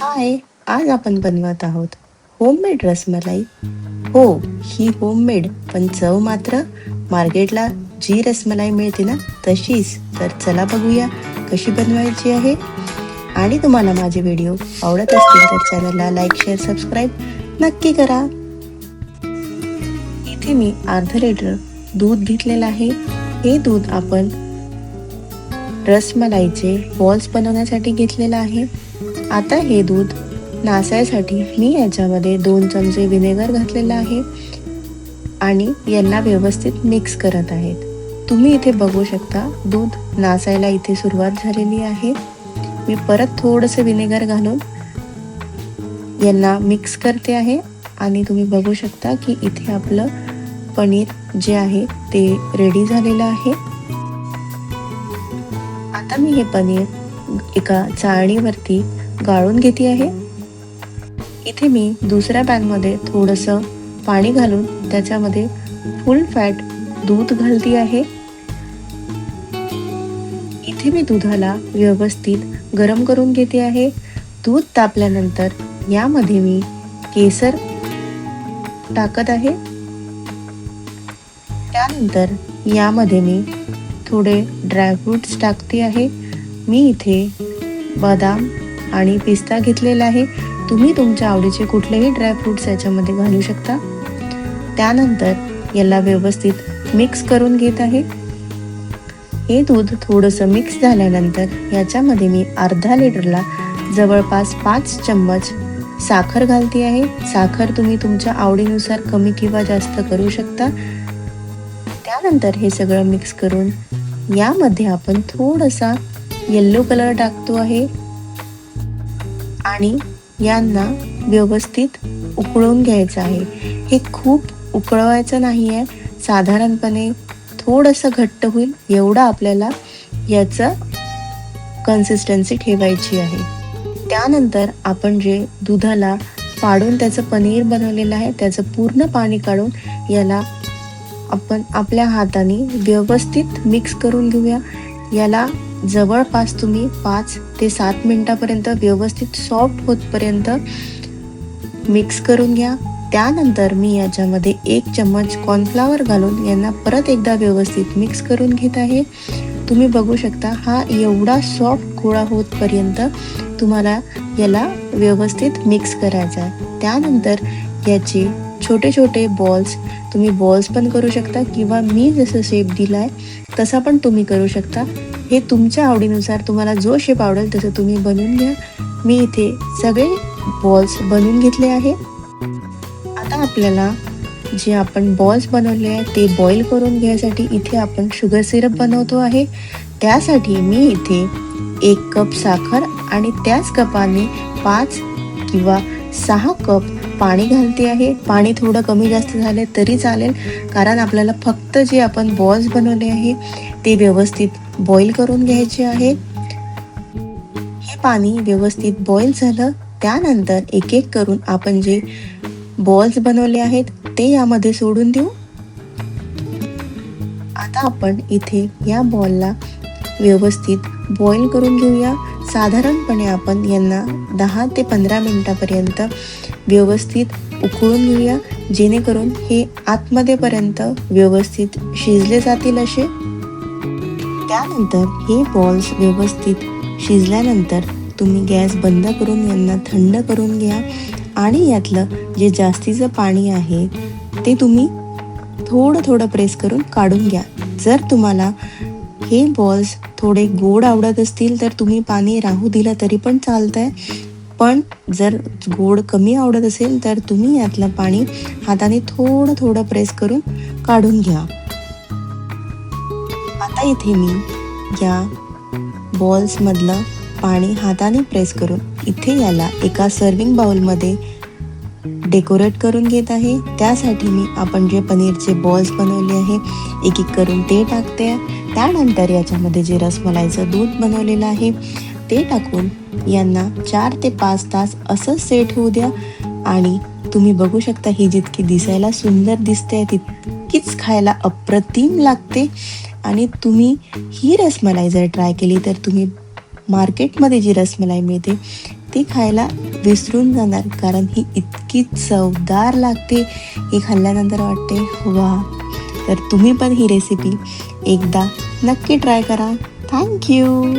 हाय, आज आपण बनवत आहोत होममेड रसमलाई. हो, ही होममेड पण चव मात्र मार्केटला जी रसमलाई मिळते ना तशीच. तर चला बघूया कशी बनवायची आहे. आणि तुम्हाला माझे व्हिडिओ आवडत असतील तर चॅनलला लाईक, शेअर, सबस्क्राईब नक्की करा. इथे मी अर्धा लिटर दूध घेतलेलं आहे. हे दूध आपण रसमलाईचे बॉल्स बनवण्यासाठी घेतलेलं आहे. आता हे दूध नासायसाठी मी याच्यामध्ये 2 चमचे विनेगर घातलेलं आहे आणि यांना व्यवस्थित मिक्स करत आहेत. तुम्ही इथे बघू शकता दूध नासायला इथे सुरुवात झालेली आहे. मी परत थोडंसं विनेगर घालून यांना मिक्स करते आहे आणि तुम्ही बघू शकता की इथे आपलं पनीर जे आहे ते रेडी झालेलं आहे. आता मी हे पनीर एका चाळणीवरती गाळून घेते आहे. इथे मी दुसऱ्या पॅनमध्ये थोडंसं पाणी घालून त्याच्यामध्ये फुल फॅट दूध घालते आहे. इथे मी दुधाला व्यवस्थित गरम करून घेते आहे. दूध तापल्यानंतर यामध्ये मी केसर टाकत आहे. त्यानंतर यामध्ये मी थोडे ड्रायफ्रुट्स टाकते आहे. मी इथे बदाम आणि पिस्ता घेतलेला आहे. तुम्ही तुमच्या आवडीचे कुठलेही ड्रायफ्रुट्स याच्यामध्ये घालू शकता. त्यानंतर याला व्यवस्थित मिक्स करून घेत आहे. हे दूध थोडंसं मिक्स झाल्यानंतर याच्यामध्ये मी अर्धा लिटरला जवळपास 5 चम्मच साखर घालते आहे. साखर तुम्ही तुमच्या आवडीनुसार कमी किंवा जास्त करू शकता. त्यानंतर हे सगळं मिक्स करून यामध्ये आपण थोडासा येलो कलर टाकतो आहे आणि यांना व्यवस्थित उकळून घ्यायचं आहे. हे खूप उकळवायचं नाही आहे, साधारणपणे थोडंसं घट्ट होईल एवढं आपल्याला याचं कन्सिस्टन्सी ठेवायची आहे. त्यानंतर आपण जे दुधाला फाडून त्याचं पनीर बनवलेलं आहे त्याचं पूर्ण पाणी काढून याला आपण आपल्या हाताने व्यवस्थित मिक्स करून घेऊया. याला जवळपास तुम्ही 5 ते 7 मिनिटापर्यंत व्यवस्थित सॉफ्ट होतपर्यंत मिक्स करून घ्या. त्यानंतर मी याच्यामध्ये 1 चम्मच कॉर्नफ्लॉवर घालून यांना परत एकदा व्यवस्थित मिक्स करून घेत आहे. तुम्ही बघू शकता हा एवढा सॉफ्ट गोळा होतपर्यंत तुम्हाला याला व्यवस्थित मिक्स करायचा आहे. त्यानंतर याचे छोटे छोटे बॉल्स तुम्ही बॉल्स पण करू शकता किंवा मी जसं शेप दिला आहे तसा पण तुम्ही करू शकता. हे तुमच्या आवडीनुसार तुम्हाला जो शेप आवडेल तसं तुम्ही बनवून घ्या. मी इथे सगळे बॉल्स बनवून घेतले आहे. आता आपल्याला जे आपण बॉल्स बनवले आहे ते बॉईल करून घ्यायसाठी इथे आपण शुगर सिरप बनवतो आहे. त्यासाठी मी इथे 1 कप साखर आणि त्याच कपाने 5 किंवा 6 कप पाणी घालते आहे. पाणी थोडं कमी जास्त झाले तरी चालेल, कारण आपल्याला फक्त जे आपण बॉल्स बनवले आहे ते व्यवस्थित बॉईल करून घ्यायचे आहे. हे पाणी व्यवस्थित बॉईल झालं त्यानंतर एक एक करून आपण जे बॉल्स बनवले आहेत ते यामध्ये सोडून देऊ. आता आपण इथे या बॉलला व्यवस्थित बॉईल करून घेऊया. साधारणपणे आपण यांना 10 ते 15 मिनिटापर्यंत व्यवस्थित उकळून घेऊया, जेणेकरून हे आतमध्ये पर्यंत व्यवस्थित शिजले जातील असे. त्यानंतर हे बॉल्स व्यवस्थित शिजल्यानंतर तुम्ही गॅस बंद करून यांना थंड करून घ्या आणि यातलं जे जास्तीचं पाणी आहे ते तुम्ही थोडं थोडं प्रेस करून काढून घ्या. जर तुम्हाला हे बॉल्स थोडे गोड आवडत असतील तर तुम्ही पाणी राहू दिलं तरी पण चालतंय, पण जर गोड कमी आवडत असेल तर तुम्ही यातलं पाणी हाताने थोडं थोडं प्रेस करून काढून घ्या. आता इथे मी या बॉल्समधलं पाणी हाताने प्रेस करून इथे याला एका सर्विंग बाउलमध्ये डेकोरेट करून घेत आहे. त्यासाठी मी आपण जे पनीरचे बॉल्स बनवले आहे एक एक करून ते टाकते. त्यानंतर याच्यामध्ये जे रसमलाईचं दूध बनवलेलं आहे ते टाकून यांना 4 ते 5 तास असं सेट होऊ द्या. आणि तुम्ही बघू शकता ही जितकी दिसायला सुंदर दिसते तितकीच खायला अप्रतिम लागते. आणि तुम्ही ही रसमलाई जर ट्राय केली तर तुम्ही मार्केटमध्ये जी रसमलाई मिळते ती खायला विसरून जाणार, कारण ही इतकी चवदार लागते. ही खाल्ल्यानंतर वाटते वा. तर तुम्ही पण ही रेसिपी एकदा नक्की ट्राय करा. थँक्यू.